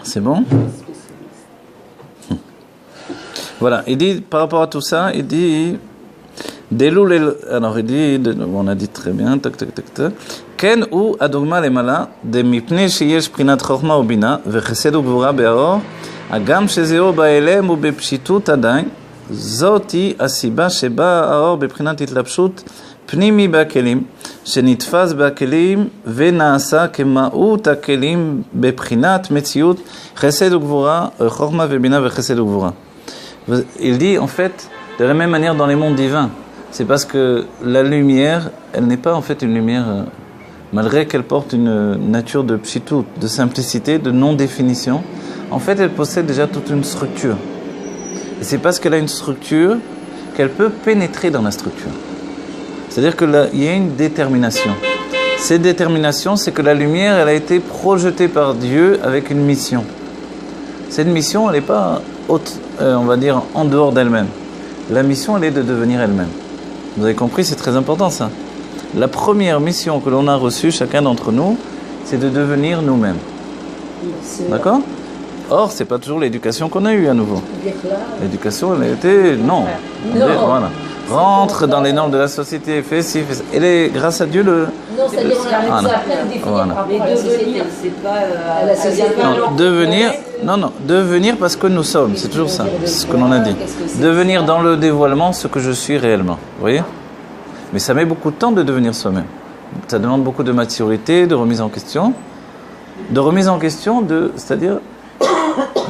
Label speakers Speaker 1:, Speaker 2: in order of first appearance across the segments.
Speaker 1: C'est bon? Voilà, il dit, par rapport à tout ça, il dit, alors il dit, on a dit très bien, tac, tac, tac, tac. Ken ou adogma lemala, de mipne sheyesh prinat chokma ou bina, vechesed ou gvura be'aor, agam shezeo ba'elem ou bepshitut adain, zoti asiba sheba aor beprinat itlapshut, פנימי בהכלים, שנתפס בהכלים ונעשה כמהות הכלים בבחינת מציאות חסד וגבורה, חוכמה ובינה וחסד וגבורה. Il dit en fait de la même manière dans les mondes divins. C'est parce que la lumière, elle n'est pas en fait une lumière, malgré qu'elle porte une nature de pshitout, de simplicité, de non-définition. En fait, elle possède déjà toute une structure. Et c'est parce qu'elle a une structure qu'elle peut pénétrer dans la structure. C'est-à-dire qu'il y a une détermination. Cette détermination, c'est que la lumière, elle a été projetée par Dieu avec une mission. Cette mission, elle n'est pas haute, on va dire, en dehors d'elle-même. La mission, elle est de devenir elle-même. Vous avez compris, c'est très important ça. La première mission que l'on a reçue, chacun d'entre nous, c'est de devenir nous-mêmes. D'accord ? Or, ce n'est pas toujours l'éducation qu'on a eue à nouveau. L'éducation, elle a été... Non. Voilà. Rentre dans les normes de la société, fais ci, fais ça. Et grâce à Dieu, le...
Speaker 2: Non, c'est-à-dire qu'on a appris à définir par rapport à la société. C'est pas à la société.
Speaker 1: Non, devenir... Non, devenir parce que nous sommes. C'est toujours ça. C'est ce que l'on a dit. Devenir dans le dévoilement ce que je suis réellement. Vous voyez ? Mais ça met beaucoup de temps de devenir soi-même. Ça demande beaucoup de maturité, de remise en question. De remise en question, c'est-à-dire...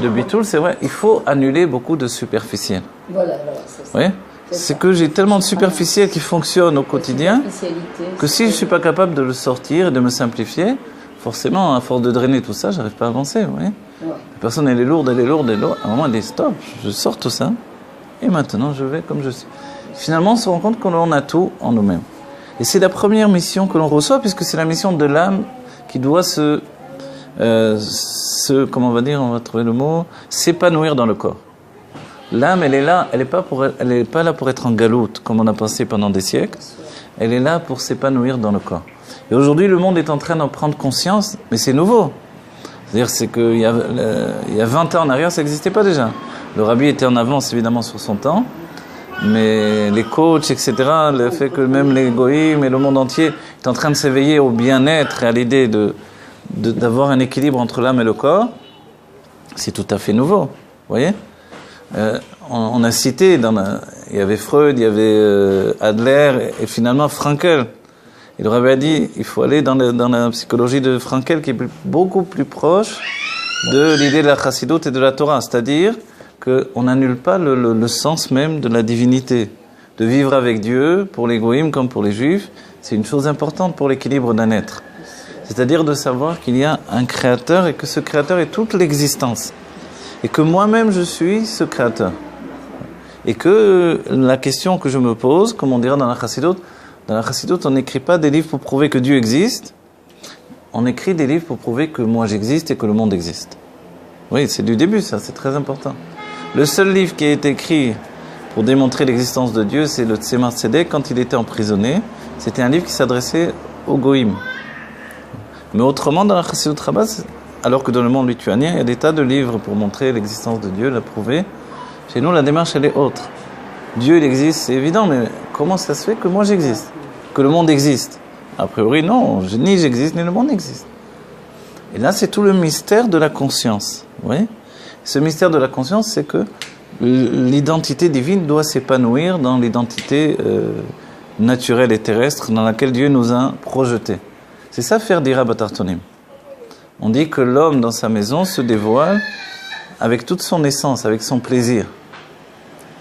Speaker 1: De bitoul, c'est vrai, il faut annuler beaucoup de superficiel.
Speaker 2: Voilà, c'est ça.
Speaker 1: Oui ? C'est que j'ai tellement de superficiel qui fonctionne au quotidien que si je ne suis pas capable de le sortir et de me simplifier, forcément, à force de drainer tout ça, je n'arrive pas à avancer. Vous voyez ? La personne, elle est lourde. À un moment, elle dit stop, je sors tout ça et maintenant je vais comme je suis. Finalement, on se rend compte qu'on a tout en nous-mêmes. Et c'est la première mission que l'on reçoit puisque c'est la mission de l'âme qui doit comment on va dire, on va trouver le mot, s'épanouir dans le corps. L'âme, elle est là, elle n'est pas là pour être en galoute, comme on a pensé pendant des siècles. Elle est là pour s'épanouir dans le corps. Et aujourd'hui, le monde est en train d'en prendre conscience, mais c'est nouveau. C'est-à-dire, c'est qu'il y a 20 ans en arrière, ça n'existait pas déjà. Le rabbi était en avance, évidemment, sur son temps, mais les coachs, etc., le fait que même les goïms et le monde entier est en train de s'éveiller au bien-être et à l'idée d'avoir un équilibre entre l'âme et le corps, c'est tout à fait nouveau. Vous voyez ? On a cité, il y avait Freud, il y avait Adler et finalement Frankel. Et le rabbi a dit, il faut aller dans la psychologie de Frankel qui est beaucoup plus proche de l'idée de la chassidoute et de la Torah. C'est-à-dire qu'on n'annule pas le sens même de la divinité. De vivre avec Dieu, pour les goïms comme pour les juifs, c'est une chose importante pour l'équilibre d'un être. C'est-à-dire de savoir qu'il y a un créateur et que ce créateur est toute l'existence. Et que moi-même je suis ce créateur. Et que la question que je me pose, comme on dira dans la chassidoute, on n'écrit pas des livres pour prouver que Dieu existe, on écrit des livres pour prouver que moi j'existe et que le monde existe. Oui, c'est du début ça, c'est très important. Le seul livre qui a été écrit pour démontrer l'existence de Dieu, c'est le Tzemar Tzedek quand il était emprisonné. C'était un livre qui s'adressait aux goïms. Mais autrement, dans la chassidoute Rabbah, alors que dans le monde lituanien, il y a des tas de livres pour montrer l'existence de Dieu, la prouver. Chez nous, la démarche, elle est autre. Dieu, il existe, c'est évident, mais comment ça se fait que moi j'existe ? Que le monde existe ? A priori, non, ni j'existe, ni le monde existe. Et là, c'est tout le mystère de la conscience. Vous voyez ? Ce mystère de la conscience, c'est que l'identité divine doit s'épanouir dans l'identité naturelle et terrestre dans laquelle Dieu nous a projetés. C'est ça faire d'Ira Batartonim. On dit que l'homme dans sa maison se dévoile avec toute son essence, avec son plaisir.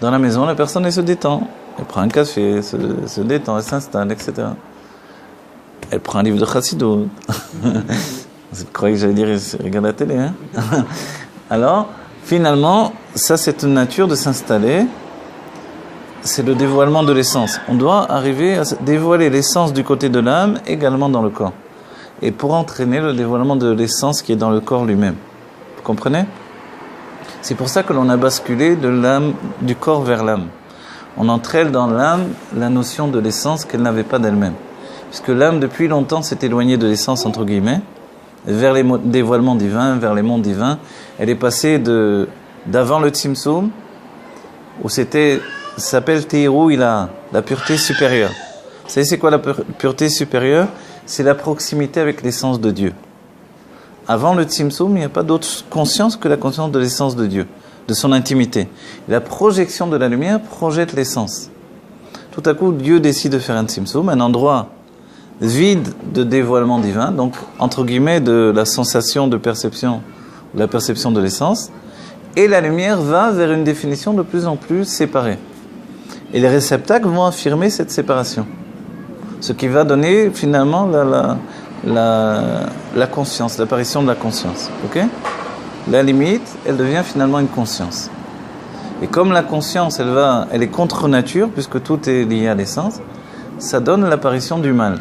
Speaker 1: Dans la maison, la personne elle se détend. Elle prend un café, se détend, elle s'installe, etc. Elle prend un livre de Chassidut. Vous croyez que j'allais dire, regarde la télé, hein? Alors, finalement, ça c'est une nature de s'installer. C'est le dévoilement de l'essence. On doit arriver à dévoiler l'essence du côté de l'âme également dans le corps. Et pour entraîner le dévoilement de l'essence qui est dans le corps lui-même. Vous comprenez ? C'est pour ça que l'on a basculé de l'âme, du corps vers l'âme. On entraîne dans l'âme la notion de l'essence qu'elle n'avait pas d'elle-même. Puisque l'âme, depuis longtemps, s'est éloignée de l'essence, entre guillemets, vers les dévoilements divins, vers les mondes divins. Elle est passée d'avant le Tzimtzum, où ça s'appelle Teirou Ila, la pureté supérieure. Vous savez c'est quoi la pureté supérieure? C'est la proximité avec l'essence de Dieu. Avant le Tzimtzum, il n'y a pas d'autre conscience que la conscience de l'essence de Dieu, de son intimité. La projection de la lumière projette l'essence. Tout à coup, Dieu décide de faire un Tzimtzum, un endroit vide de dévoilement divin, donc entre guillemets de la sensation de perception, la perception de l'essence, et la lumière va vers une définition de plus en plus séparée. Et les réceptacles vont affirmer cette séparation, ce qui va donner finalement la conscience, l'apparition de la conscience. Okay? La limite, elle devient finalement une conscience. Et comme la conscience, elle est contre nature, puisque tout est lié à l'essence, ça donne l'apparition du mal.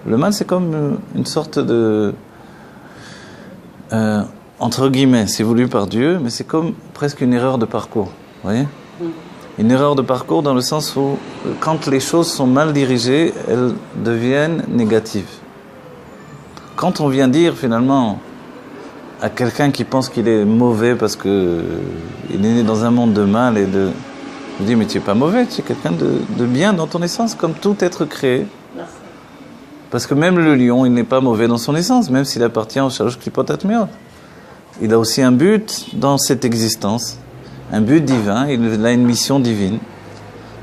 Speaker 1: Le mal, c'est comme une sorte de... entre guillemets, c'est voulu par Dieu, mais c'est comme presque une erreur de parcours. Vous voyez ? Une erreur de parcours dans le sens où, quand les choses sont mal dirigées, elles deviennent négatives. Quand on vient dire, finalement, à quelqu'un qui pense qu'il est mauvais parce qu'il est né dans un monde de mal et de... Je dis, mais tu n'es pas mauvais, tu es quelqu'un de bien dans ton essence, comme tout être créé. Parce que même le lion, il n'est pas mauvais dans son essence, même s'il appartient au Shalosh Klipot Atmeot. Il a aussi un but dans cette existence, un but divin, il a une mission divine.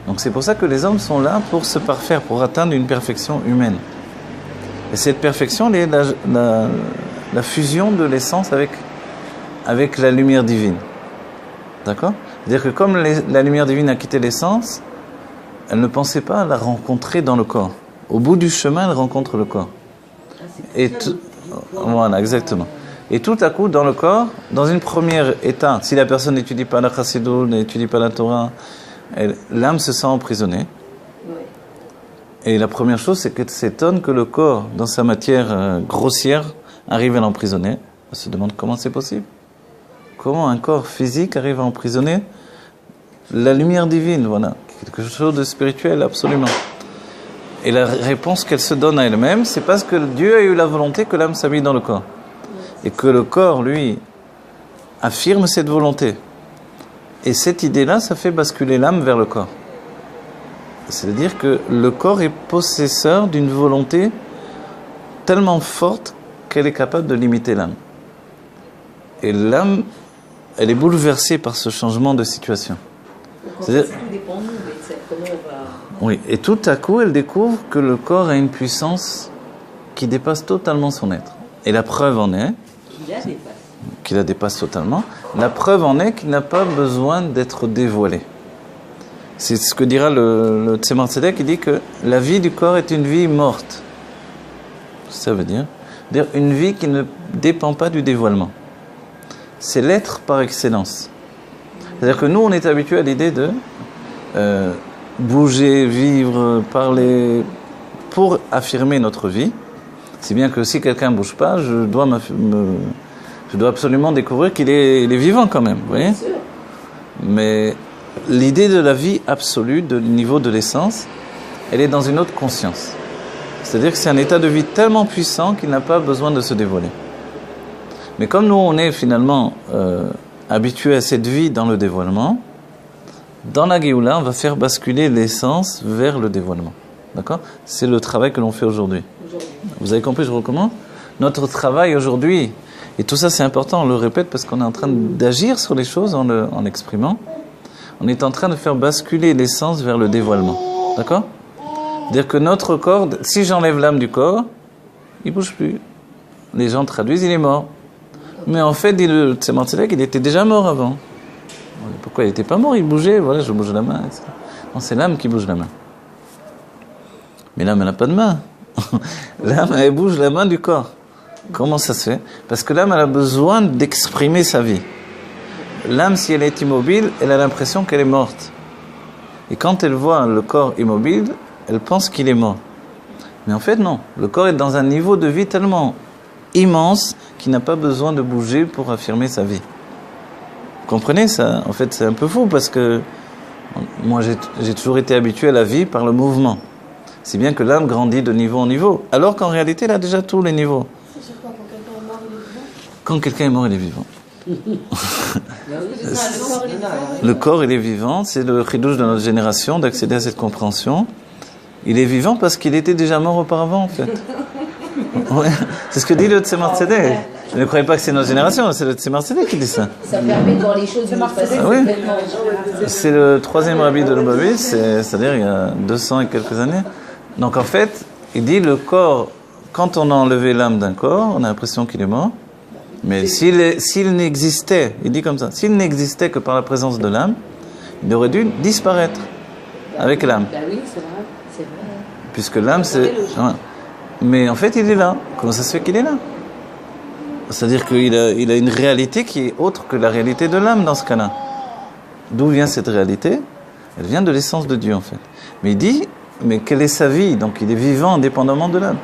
Speaker 1: Donc c'est pour ça que les hommes sont là pour se parfaire, pour atteindre une perfection humaine. Et cette perfection, elle est la fusion de l'essence avec la lumière divine. D'accord ? C'est-à-dire que comme la lumière divine a quitté l'essence, elle ne pensait pas la rencontrer dans le corps. Au bout du chemin, elle rencontre le corps. Et voilà, exactement. Et tout à coup, dans le corps, dans une première état, si la personne n'étudie pas la Chassidut, n'étudie pas la Torah, l'âme se sent emprisonnée. Et la première chose, c'est qu'elle s'étonne que le corps, dans sa matière grossière, arrive à l'emprisonner. Elle se demande comment c'est possible. Comment un corps physique arrive à emprisonner la lumière divine, voilà. Quelque chose de spirituel, absolument. Et la réponse qu'elle se donne à elle-même, c'est parce que Dieu a eu la volonté que l'âme s'habille dans le corps. Et que le corps, lui, affirme cette volonté. Et cette idée-là, ça fait basculer l'âme vers le corps. C'est-à-dire que le corps est possesseur d'une volonté tellement forte qu'elle est capable de limiter l'âme. Et l'âme, elle est bouleversée par ce changement de situation. C'est-à-dire, oui, et tout à coup, elle découvre que le corps a une puissance qui dépasse totalement son être. Et la preuve en est qu'il la dépasse totalement. La preuve en est qu'il n'a pas besoin d'être dévoilé. C'est ce que dira le Tzemar Tzedek, il dit que la vie du corps est une vie morte. Ça veut dire une vie qui ne dépend pas du dévoilement. C'est l'être par excellence. C'est-à-dire que nous, on est habitués à l'idée de bouger, vivre, parler, pour affirmer notre vie. Si bien que si quelqu'un ne bouge pas, je dois absolument découvrir qu'il est vivant quand même, vous voyez ? Mais l'idée de la vie absolue, du niveau de l'essence, elle est dans une autre conscience. C'est-à-dire que c'est un état de vie tellement puissant qu'il n'a pas besoin de se dévoiler. Mais comme nous, on est finalement habitués à cette vie dans le dévoilement, dans la Géoula, on va faire basculer l'essence vers le dévoilement. D'accord ? C'est le travail que l'on fait aujourd'hui. Vous avez compris, je recommence ? Notre travail aujourd'hui, et tout ça c'est important, on le répète parce qu'on est en train d'agir sur les choses en l'exprimant. On est en train de faire basculer l'essence vers le dévoilement. D'accord ? C'est-à-dire que notre corps, si j'enlève l'âme du corps, il ne bouge plus. Les gens traduisent, il est mort. Mais en fait, dit le Tzemar Tzedek, il était déjà mort avant. Pourquoi il n'était pas mort? Il bougeait, voilà, je bouge la main, etc. Non, c'est l'âme qui bouge la main. Mais l'âme, elle n'a pas de main. L'âme, elle bouge la main du corps. Comment ça se fait? Parce que l'âme, elle a besoin d'exprimer sa vie. L'âme, si elle est immobile, elle a l'impression qu'elle est morte. Et quand elle voit le corps immobile, elle pense qu'il est mort. Mais en fait, non. Le corps est dans un niveau de vie tellement immense qu'il n'a pas besoin de bouger pour affirmer sa vie. Vous comprenez ça? En fait, c'est un peu fou parce que moi, j'ai toujours été habitué à la vie par le mouvement. Si bien que l'âme grandit de niveau en niveau, alors qu'en réalité, elle a déjà tous les niveaux.
Speaker 3: C'est quoi, quand quelqu'un est mort,
Speaker 1: Quand quelqu'un est mort, il est vivant. Le corps, il est vivant. C'est le chidouche de notre génération d'accéder à cette compréhension. Il est vivant parce qu'il était déjà mort auparavant, en fait. Ouais. C'est ce que dit le Tzemar Tzedek. Ne croyez pas que c'est notre génération, c'est le Tzemar Tzedek qui dit ça.
Speaker 2: Ça permet de voir les choses de passer.
Speaker 1: Ah oui. C'est le troisième rabbi de Lubavitch, c'est-à-dire il y a 200 et quelques années. Donc en fait, il dit le corps, quand on a enlevé l'âme d'un corps, on a l'impression qu'il est mort. Mais s'il n'existait, il dit comme ça, s'il n'existait que par la présence de l'âme, il aurait dû disparaître avec l'âme.
Speaker 2: Bah oui, c'est vrai.
Speaker 1: Puisque l'âme, c'est... Ouais. Mais en fait, il est là. Comment ça se fait qu'il est là? C'est-à-dire qu'il a une réalité qui est autre que la réalité de l'âme dans ce cas-là. D'où vient cette réalité? Elle vient de l'essence de Dieu, en fait. Mais il dit, mais quelle est sa vie? Donc il est vivant indépendamment de l'âme.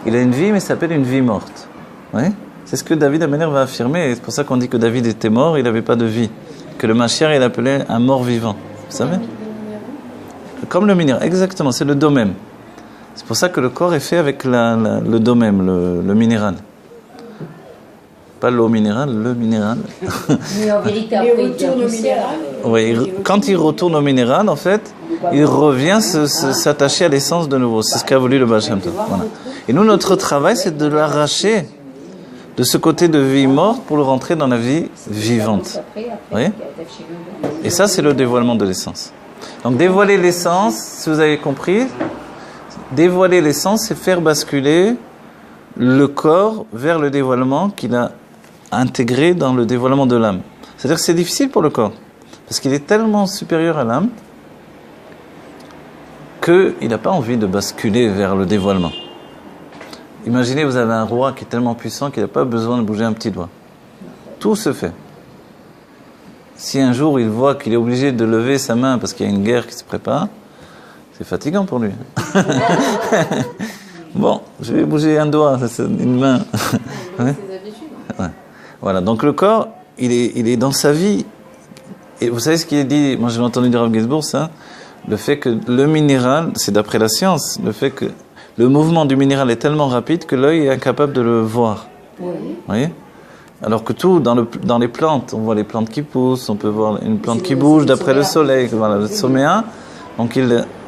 Speaker 1: Il a une vie, mais ça s'appelle une vie morte. Oui? C'est ce que David Améler va affirmer. Et c'est pour ça qu'on dit que David était mort, il n'avait pas de vie. Que le Mashiach, il appelait un mort vivant. Vous savez? Comme le minéral. Exactement, c'est le domème. C'est pour ça que le corps est fait avec le domème, le minéral. Pas l'eau minérale, le minéral.
Speaker 2: Mais en vérité, après, il retourne au minéral.
Speaker 1: Oui, quand il retourne au minéral, en fait, il revient s'attacher à l'essence de nouveau. C'est ce qu'a voulu le Baal Shem Tov. Voilà. Et nous, notre travail, c'est de l'arracher de ce côté de vie morte pour le rentrer dans la vie vivante. Oui. Et ça, c'est le dévoilement de l'essence. Donc, dévoiler l'essence, si vous avez compris, dévoiler l'essence, c'est faire basculer le corps vers le dévoilement qu'il a intégré dans le dévoilement de l'âme. C'est-à-dire que c'est difficile pour le corps, parce qu'il est tellement supérieur à l'âme qu'il n'a pas envie de basculer vers le dévoilement. Imaginez, vous avez un roi qui est tellement puissant qu'il n'a pas besoin de bouger un petit doigt. Tout se fait. Si un jour il voit qu'il est obligé de lever sa main parce qu'il y a une guerre qui se prépare, c'est fatigant pour lui. Bon, je vais bouger un doigt, c'est une main. Ouais. Ouais. Voilà, donc le corps, il est dans sa vie. Et vous savez ce qu'il est dit, moi j'ai entendu de Rav Ginsburg, ça, le fait que le minéral, c'est d'après la science, le fait que le mouvement du minéral est tellement rapide que l'œil est incapable de le voir. Oui. Vous voyez? Alors que tout, dans les plantes, on voit les plantes qui poussent, on peut voir une plante qui bouge d'après le soleil, voilà, le soméa. Donc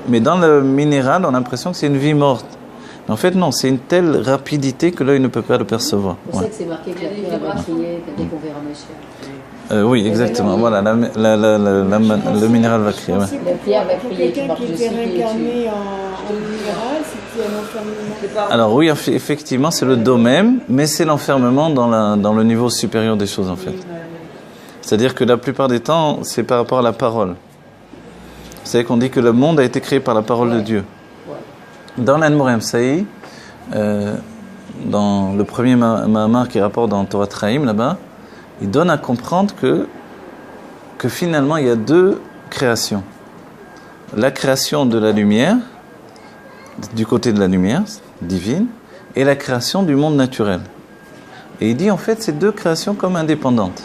Speaker 1: mais dans le minéral, on a l'impression que c'est une vie morte. Mais en fait, non, c'est une telle rapidité que l'œil ne peut pas le percevoir.
Speaker 2: C'est pour ça que c'est marqué que la pierre va crier dès qu'on verra Mashiach.
Speaker 1: Oui, exactement. Voilà, le minéral va crier. Ouais.
Speaker 2: La pierre va crier.
Speaker 3: Quelqu'un qui était réincarné en minéral, c'était un enfermement.
Speaker 1: Alors oui, effectivement, c'est le domème, mais c'est l'enfermement dans le niveau supérieur des choses, en fait. C'est-à-dire que la plupart des temps, c'est par rapport à la parole. Vous savez qu'on dit que le monde a été créé par la parole de Dieu. Dans l'Anmour Saï, dans le premier Mahamar qui rapporte dans Torah Traim, là-bas, il donne à comprendre que finalement il y a deux créations. La création de la lumière, du côté de la lumière divine, et la création du monde naturel. Et il dit en fait ces deux créations comme indépendantes.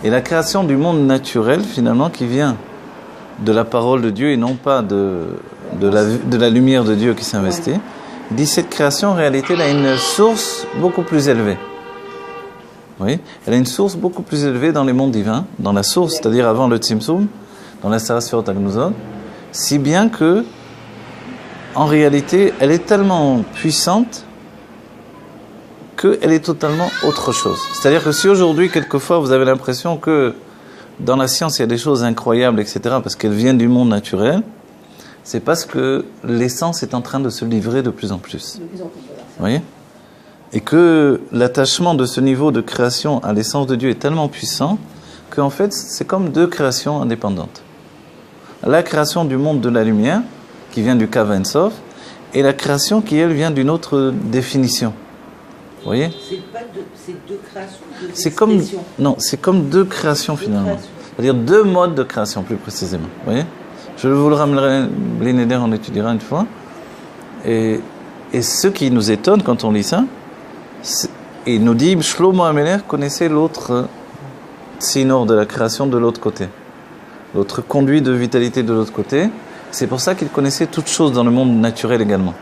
Speaker 1: Et la création du monde naturel finalement qui vient de la parole de Dieu et non pas de la lumière de Dieu qui s'investit, il dit cette création en réalité elle a une source beaucoup plus élevée. Oui, elle a une source beaucoup plus élevée dans les mondes divins, dans la source, c'est-à-dire avant le Tzimtzum, dans la Sarasfiot Agnosot, si bien que, en réalité, elle est tellement puissante qu'elle est totalement autre chose. C'est-à-dire que si aujourd'hui, quelquefois, vous avez l'impression que dans la science, il y a des choses incroyables, etc., parce qu'elles viennent du monde naturel, c'est parce que l'essence est en train de se livrer de plus en plus. Vous voyez ? Et que l'attachement de ce niveau de création à l'essence de Dieu est tellement puissant qu'en fait, c'est comme deux créations indépendantes. La création du monde de la lumière, qui vient du Kav Ein Sof, et la création qui, elle, vient d'une autre définition. Vous voyez ?
Speaker 4: C'est deux créations,
Speaker 1: c'est comme deux créations finalement. C'est-à-dire deux modes de création, plus précisément. Vous voyez ? Je vous le ramènerai, Blineder, on étudiera une fois. Et ce qui nous étonne quand on lit ça, il nous dit, Shlomo Améler connaissait l'autre tsinor de la création de l'autre côté. L'autre conduit de vitalité de l'autre côté. C'est pour ça qu'il connaissait toutes choses dans le monde naturel également.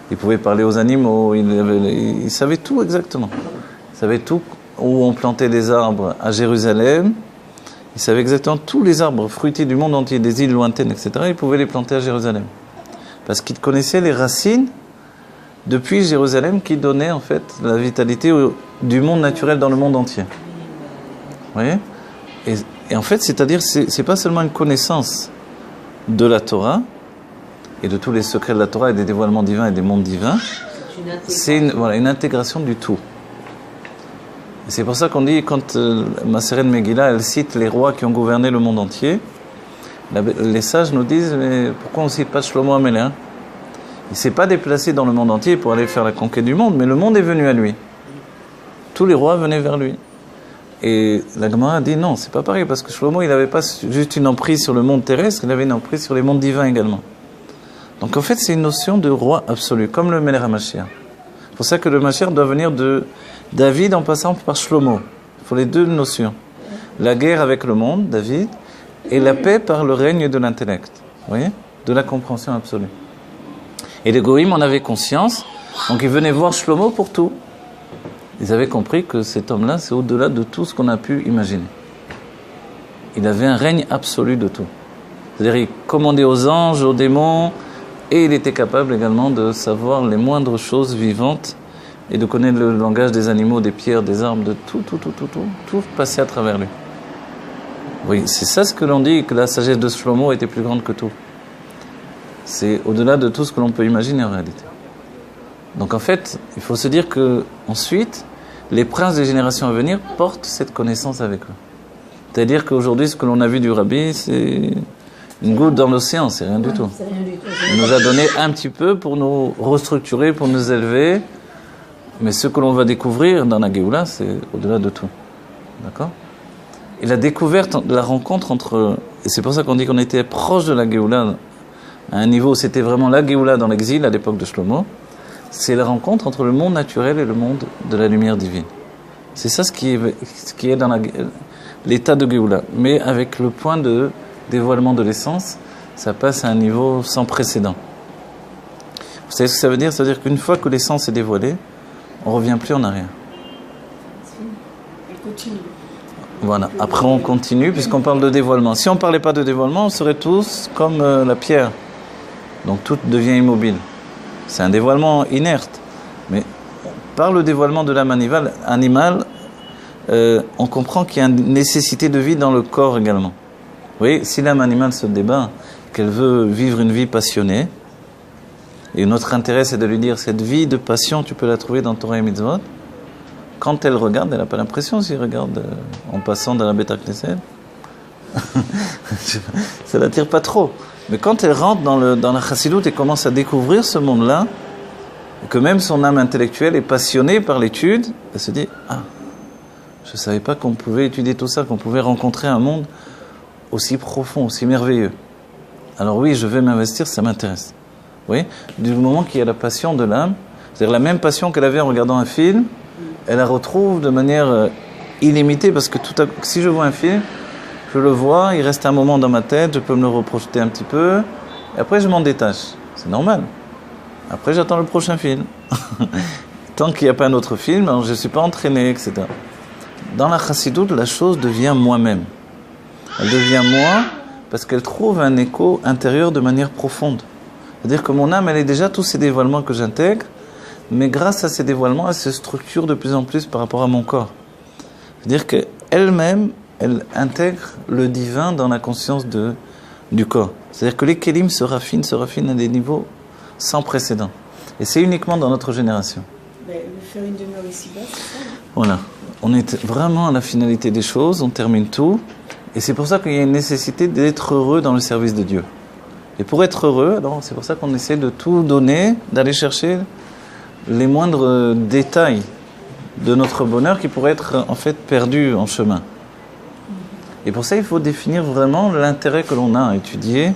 Speaker 1: Il pouvait parler aux animaux, il savait tout exactement. Il savait tout où on plantait des arbres à Jérusalem. Il savait exactement tous les arbres fruitiers du monde entier, des îles lointaines, etc. Il pouvait les planter à Jérusalem. Parce qu'il connaissait les racines depuis Jérusalem qui donnaient en fait la vitalité du monde naturel dans le monde entier. Vous voyez ? Et en fait, c'est-à-dire, c'est pas seulement une connaissance de la Torah et de tous les secrets de la Torah et des dévoilements divins et des mondes divins, c'est une intégration du tout. Et c'est pour ça qu'on dit, quand Maseret Megillah, elle cite les rois qui ont gouverné le monde entier, les sages nous disent, mais pourquoi on ne cite pas Shlomo Amelech, hein? Il ne s'est pas déplacé dans le monde entier pour aller faire la conquête du monde, mais le monde est venu à lui. Tous les rois venaient vers lui. Et la Gemara dit non, c'est pas pareil, parce que Shlomo, il n'avait pas juste une emprise sur le monde terrestre, il avait une emprise sur les mondes divins également. Donc en fait, c'est une notion de roi absolu, comme le Melech HaMashiach. C'est pour ça que le Mashiach doit venir de David en passant par Shlomo. Il faut les deux notions. La guerre avec le monde, David, et la paix par le règne de l'intellect. Vous voyez ? De la compréhension absolue. Et les Goïms en avaient conscience, donc ils venaient voir Shlomo pour tout. Ils avaient compris que cet homme-là, c'est au-delà de tout ce qu'on a pu imaginer. Il avait un règne absolu de tout. C'est-à-dire, il commandait aux anges, aux démons, et il était capable également de savoir les moindres choses vivantes et de connaître le langage des animaux, des pierres, des arbres, de tout passait à travers lui. Oui, c'est ça ce que l'on dit, que la sagesse de Shlomo était plus grande que tout. C'est au-delà de tout ce que l'on peut imaginer en réalité. Donc en fait, il faut se dire que ensuite, les princes des générations à venir portent cette connaissance avec eux. C'est-à-dire qu'aujourd'hui, ce que l'on a vu du Rabbi, c'est une goutte dans l'océan, c'est rien du tout. Il nous a donné un petit peu pour nous restructurer, pour nous élever. Mais ce que l'on va découvrir dans la Géoula, c'est au-delà de tout. D'accord ? Et la découverte, la rencontre entre... Et c'est pour ça qu'on dit qu'on était proche de la Géoula, à un niveau où c'était vraiment la Géoula dans l'exil, à l'époque de Shlomo. C'est la rencontre entre le monde naturel et le monde de la lumière divine. C'est ça ce qui est dans l'état de Géoula. Mais avec le point de dévoilement de l'essence, ça passe à un niveau sans précédent. Vous savez ce que ça veut dire ? Ça veut dire qu'une fois que l'essence est dévoilée, on ne revient plus en arrière.
Speaker 3: Elle continue.
Speaker 1: Voilà. Après, on continue, puisqu'on parle de dévoilement. Si on ne parlait pas de dévoilement, on serait tous comme la pierre. Donc tout devient immobile. C'est un dévoilement inerte. Mais par le dévoilement de l'âme animale, on comprend qu'il y a une nécessité de vie dans le corps également. Vous voyez, si l'âme animale se débat, qu'elle veut vivre une vie passionnée, et notre intérêt c'est de lui dire, cette vie de passion, tu peux la trouver dans Torah et Mitzvot. Quand elle regarde, elle n'a pas l'impression, s'il regarde en passant dans la Beth Knesset, ça ne l'attire pas trop. Mais quand elle rentre dans la Chassidoute et commence à découvrir ce monde-là, et que même son âme intellectuelle est passionnée par l'étude, elle se dit, ah, je ne savais pas qu'on pouvait étudier tout ça, qu'on pouvait rencontrer un monde aussi profond, aussi merveilleux. Alors oui, je vais m'investir, ça m'intéresse. Vous voyez ? Du moment qu'il y a la passion de l'âme, c'est-à-dire la même passion qu'elle avait en regardant un film, elle la retrouve de manière illimitée, parce que si je vois un film, je le vois, il reste un moment dans ma tête, je peux me le reprojeter un petit peu, et après je m'en détache. C'est normal. Après j'attends le prochain film. Tant qu'il n'y a pas un autre film, alors je ne suis pas entraîné, etc. Dans la chassidoute, la chose devient moi-même. Elle devient moi parce qu'elle trouve un écho intérieur de manière profonde. C'est-à-dire que mon âme, elle est déjà tous ces dévoilements que j'intègre, mais grâce à ces dévoilements, elle se structure de plus en plus par rapport à mon corps. C'est-à-dire qu'elle-même, elle intègre le divin dans la conscience du corps. C'est-à-dire que les kélim se raffinent à des niveaux sans précédent. Et c'est uniquement dans notre génération.
Speaker 3: Mais faire une demeure ici-bas, c'est ça ?
Speaker 1: Voilà. On est vraiment à la finalité des choses, on termine tout. Et c'est pour ça qu'il y a une nécessité d'être heureux dans le service de Dieu. Et pour être heureux, alors c'est pour ça qu'on essaie de tout donner, d'aller chercher les moindres détails de notre bonheur qui pourraient être en fait perdus en chemin. Et pour ça, il faut définir vraiment l'intérêt que l'on a à étudier.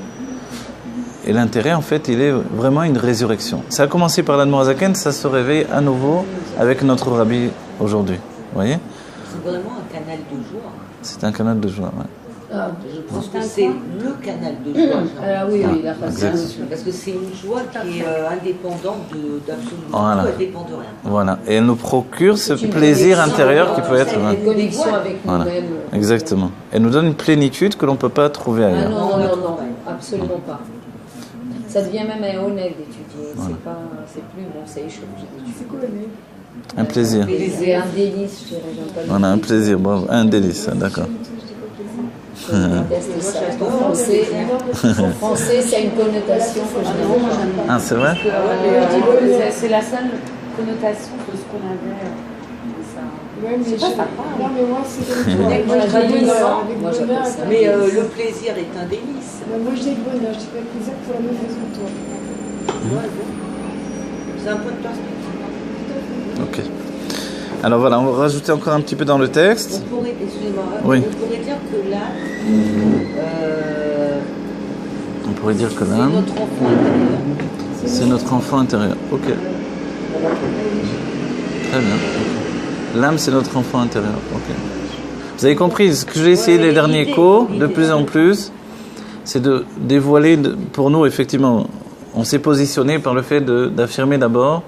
Speaker 1: Et l'intérêt, en fait, il est vraiment une résurrection. Ça a commencé par l'Admor HaZaken, ça se réveille à nouveau avec notre Rabbi aujourd'hui. Vous voyez ?
Speaker 4: C'est vraiment un canal de joie.
Speaker 1: C'est un canal de joie, ouais.
Speaker 2: Ah,
Speaker 4: Je pense que c'est le canal de joie.
Speaker 2: ah oui, oui, la
Speaker 1: Exact.
Speaker 2: façon.
Speaker 4: Parce que c'est une joie qui est indépendante d'absolument
Speaker 1: Voilà.
Speaker 4: tout, elle dépend de rien.
Speaker 1: Voilà. Et elle nous procure ce
Speaker 2: C'est une
Speaker 1: plaisir
Speaker 2: connexion,
Speaker 1: intérieur qui peut être.
Speaker 2: Une connexion avec
Speaker 1: Voilà.
Speaker 2: nous-mêmes.
Speaker 1: Exactement. Elle nous donne une plénitude que l'on ne peut pas trouver
Speaker 2: Ah
Speaker 1: ailleurs.
Speaker 2: non, non, non, absolument pas. Ça devient même un honnête d'étudier. C'est plus bon, c'est échaud d'étudier.
Speaker 3: C'est quoi le nez?
Speaker 1: Un plaisir.
Speaker 2: C'est un délice, je dirais, j'aime pas le
Speaker 1: Voilà, un plaisir. Bravo. Un délice, d'accord.
Speaker 2: Je déteste ça. En français, c'est une connotation que je n'aime pas.
Speaker 1: Ah, c'est vrai?
Speaker 5: C'est la seule connotation de ce qu'on avait.
Speaker 3: Ouais, mais non, mais moi, c'est comme toi.
Speaker 2: Moi,
Speaker 3: Moi, je
Speaker 2: j'appelle
Speaker 3: dis
Speaker 2: ça.
Speaker 3: avec
Speaker 2: Moi,
Speaker 3: bonheur.
Speaker 2: j'appelle ça.
Speaker 4: Mais le plaisir est un délice.
Speaker 3: Moi, je dis avec bonheur. Je dis pas plaisir pour la même raison que toi.
Speaker 4: C'est un point de perspective.
Speaker 1: Ok. Alors voilà, on va rajouter encore un petit peu dans le texte.
Speaker 4: On pourrait, excusez-moi,
Speaker 1: Oui.
Speaker 4: on pourrait dire que là,
Speaker 1: On pourrait dire que
Speaker 4: c'est
Speaker 1: l'âme,
Speaker 4: notre enfant intérieur.
Speaker 1: c'est notre enfant intérieur. Ok. Très bien. Ok. L'âme, c'est notre enfant intérieur. Ok. Vous avez compris, ce que j'ai essayé les derniers cours, de plus en plus, c'est de dévoiler, pour nous, effectivement, on s'est positionné par le fait d'affirmer d'abord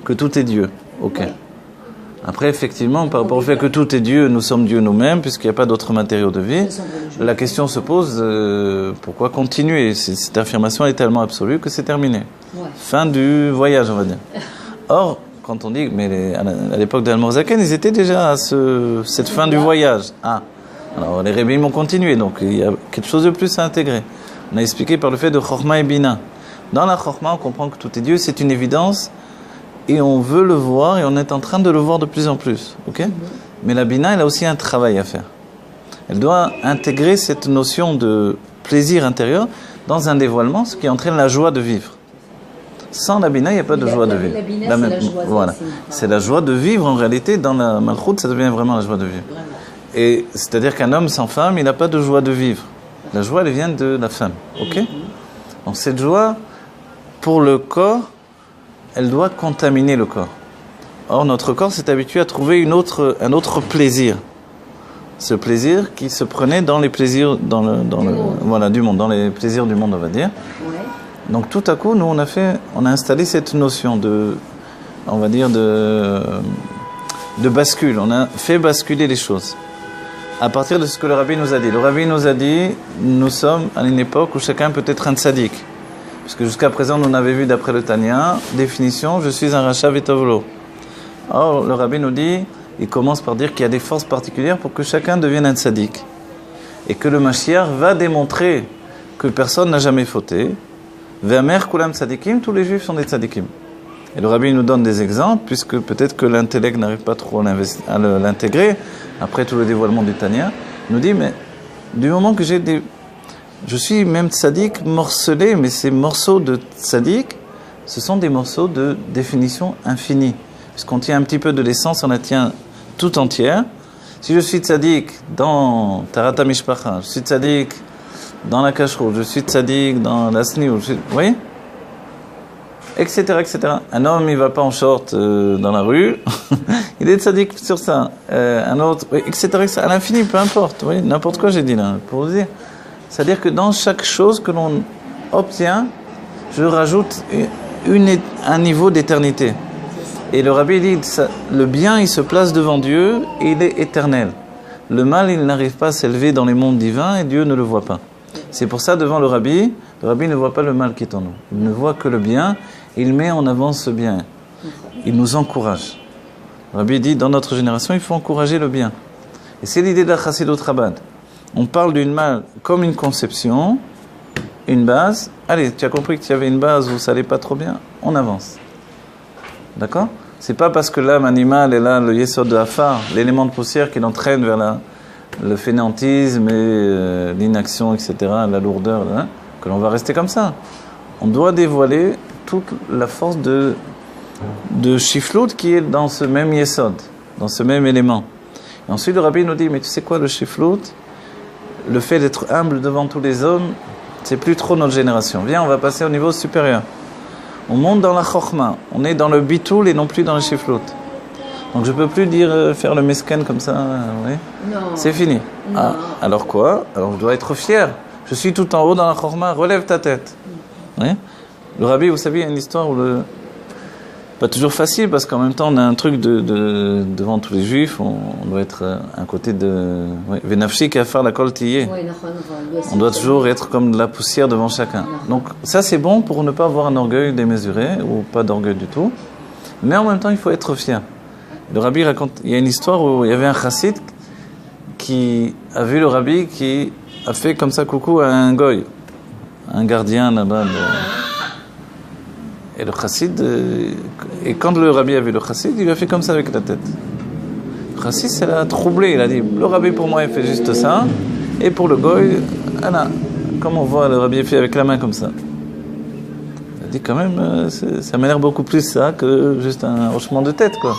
Speaker 1: que tout est Dieu. Ok. Après, effectivement, par rapport au fait que tout est Dieu, nous sommes Dieu nous-mêmes, puisqu'il n'y a pas d'autres matériaux de vie, la question se pose, pourquoi continuer? Cette affirmation est tellement absolue que c'est terminé.
Speaker 2: Ouais.
Speaker 1: Fin du voyage, on va dire. Or, quand on dit, mais à l'époque d'Al-Morzaken, ils étaient déjà à cette fin du voyage. Ah, alors les rabbins ont continué, donc il y a quelque chose de plus à intégrer. On a expliqué par le fait de Chorma et Bina. Dans la Chorma, on comprend que tout est Dieu, c'est une évidence, et on veut le voir, et on est en train de le voir de plus en plus. Ok? Mais la Bina, elle a aussi un travail à faire. Elle doit intégrer cette notion de plaisir intérieur dans un dévoilement, ce qui entraîne la joie de vivre. Sans la Bina, il n'y a pas de joie de vivre.
Speaker 2: La Bina, c'est la joie.
Speaker 1: Voilà. C'est la joie de vivre, en réalité, dans la Malchout, ça devient vraiment la joie de vivre. Et c'est-à-dire qu'un homme sans femme, il n'a pas de joie de vivre. La joie, elle vient de la femme. Ok? Donc cette joie, pour le corps, elle doit contaminer le corps. Or, notre corps s'est habitué à trouver un autre plaisir. Ce plaisir qui se prenait dans les plaisirs voilà, du monde, dans les plaisirs du monde, on va dire.
Speaker 2: Ouais.
Speaker 1: Donc tout à coup, nous, on a installé cette notion de, on va dire, de bascule. On a fait basculer les choses. À partir de ce que le rabbi nous a dit. Le rabbi nous a dit, nous sommes à une époque où chacun peut être un tzaddik. Parce que jusqu'à présent, on avait vu d'après le Tanya, définition, je suis un Racha Vetovlo. Or, le rabbi nous dit, il commence par dire qu'il y a des forces particulières pour que chacun devienne un tzaddik. Et que le Mashiach va démontrer que personne n'a jamais fauté. Ve'amer kulam tzadikim, tous les juifs sont des tzadikim. Et le rabbi nous donne des exemples, puisque peut-être que l'intellect n'arrive pas trop à l'intégrer, après tout le dévoilement du Tanya. Il nous dit, mais du moment que je suis même tzaddik morcelé, mais ces morceaux de tzaddik, ce sont des morceaux de définition infinie. Puisqu'on tient un petit peu de l'essence, on la tient tout entière. Si je suis tzaddik dans Tarata Mishpacha, je suis tzaddik dans la kashrut, je suis tzaddik dans la sniou, vous voyez, etc., etc. Un homme, il va pas en short dans la rue, il est tzaddik sur ça. Un autre, etc., etc., à l'infini, peu importe. Vous voyez, n'importe quoi j'ai dit là, pour vous dire. C'est-à-dire que dans chaque chose que l'on obtient, je rajoute un niveau d'éternité. Et le rabbi dit, le bien, il se place devant Dieu et il est éternel. Le mal, il n'arrive pas à s'élever dans les mondes divins et Dieu ne le voit pas. C'est pour ça, devant le rabbi ne voit pas le mal qui est en nous. Il ne voit que le bien, il met en avant ce bien. Il nous encourage. Le rabbi dit, dans notre génération, il faut encourager le bien. Et c'est l'idée de la Chassidut Chabad. On parle d'une mal comme une conception, une base. Allez, tu as compris qu'il y avait une base où ça n'allait pas trop bien, on avance. D'accord? C'est pas parce que l'âme animale est là, le yesod de Hafar, l'élément de poussière qui l'entraîne vers le fainéantisme et l'inaction, etc., la lourdeur, hein, que l'on va rester comme ça. On doit dévoiler toute la force de shiflout qui est dans ce même yesod, dans ce même élément. Et ensuite, le rabbi nous dit, mais tu sais quoi, le shiflout, le fait d'être humble devant tous les hommes, c'est plus trop notre génération. Viens, on va passer au niveau supérieur. On monte dans la chokhma, on est dans le bitoul et non plus dans le shiflout. Donc je peux plus dire faire le mesken comme ça, oui.
Speaker 2: Non.
Speaker 1: C'est fini.
Speaker 2: Non.
Speaker 1: Ah, alors quoi? Alors je dois être fier. Je suis tout en haut dans la chorma, relève ta tête. Oui. Le rabbi, vous savez, il y a une histoire où pas toujours facile parce qu'en même temps on a un truc devant tous les juifs, on doit être un côté de Venafshi kafar la kol tiyeh. On doit toujours être comme de la poussière devant chacun. Donc ça c'est bon pour ne pas avoir un orgueil démesuré ou pas d'orgueil du tout. Mais en même temps il faut être fier. Le rabbi raconte, il y a une histoire où il y avait un chassid qui a vu le rabbi qui a fait comme ça coucou à un goy, un gardien là-bas. Et le chassid, et quand le rabbi a vu le chassid, il lui a fait comme ça avec la tête. Le chassid, ça l'a troublé. Il a dit, le rabbi pour moi, il fait juste ça. Et pour le goy, Anna, comme on voit le rabbi fait avec la main comme ça. Il a dit quand même, ça m'a l'air beaucoup plus ça que juste un hochement de tête, quoi.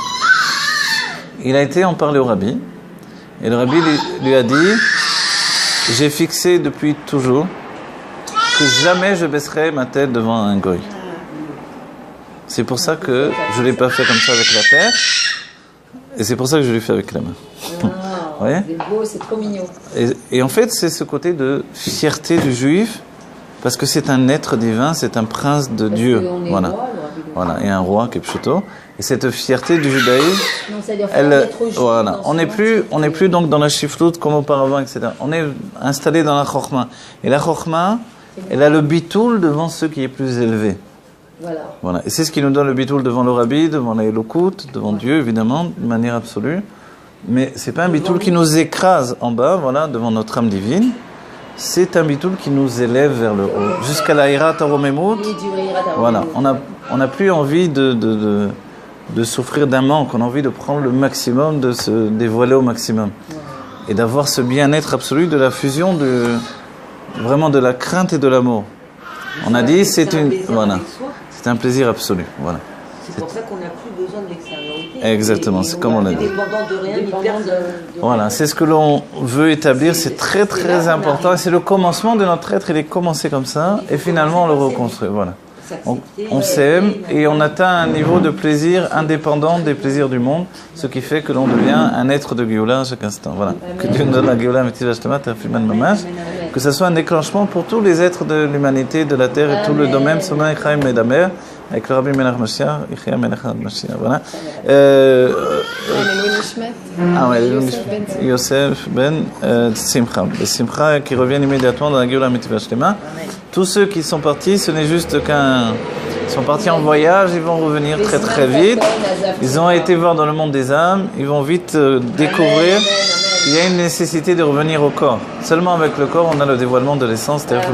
Speaker 1: Il a été en parler au rabbi. Et le rabbi lui a dit, j'ai fixé depuis toujours que jamais je baisserai ma tête devant un goy. C'est pour ça que je ne l'ai pas fait comme ça avec la terre. Et c'est pour ça que je l'ai fait avec la main.
Speaker 2: Ah, c'est beau, c'est trop mignon.
Speaker 1: Et en fait, c'est ce côté de fierté du juif, parce que c'est un être divin, c'est un prince de Dieu. Voilà. Roi, voilà, et un roi qui est pshuto. Et cette fierté du judaïsme, voilà, on n'est plus donc dans la chifloute comme auparavant, etc. On est installé dans la chorma. Et la chorma, elle a le bitoul devant ceux qui est plus élevé. Voilà. Et c'est ce qui nous donne le bitoul devant le rabbi, devant la Elokut, devant Dieu, évidemment, de manière absolue. Mais c'est pas un bitoul qui nous écrase en bas, voilà, devant notre âme divine. C'est un bitoul qui nous élève vers le haut. Jusqu'à la Hirat Aromemut. Voilà. On n'a plus envie de souffrir d'un manque. On a envie de prendre le maximum, de se dévoiler au maximum. Et d'avoir ce bien-être absolu de la fusion vraiment de la crainte et de l'amour. On a dit, c'est un plaisir absolu. Voilà.
Speaker 4: C'est pour ça qu'on n'a plus besoin de l'extériorité.
Speaker 1: Exactement, c'est comme on l'a dit.
Speaker 4: Dépendant de rien, ni personne.
Speaker 1: Voilà, c'est ce que l'on veut établir, c'est très très important. Et c'est le commencement de notre être, il est commencé comme ça, et finalement on le reconstruit. Voilà. On s'aime et on atteint un niveau de plaisir indépendant des plaisirs du monde, ce qui fait que l'on devient un être de Géoula à chaque instant. Voilà. Que Dieu nous donne la Géoula, que ce soit un déclenchement pour tous les êtres de l'humanité, de la terre et tout le domaine, Soma Echaim Medamer, avec le Rabbi Melach Mashiach, Ichia Melach Mashiach. Voilà. Yosef Ben Simcha. Les Simcha qui reviennent immédiatement dans la Géoula Mitzvah Shlema. Tous ceux qui sont partis, ce n'est juste ils sont partis en voyage, ils vont revenir très très vite. Ils ont été voir dans le monde des âmes, ils vont vite découvrir qu'il y a une nécessité de revenir au corps. Seulement avec le corps, on a le dévoilement de l'essence, c'est-à-dire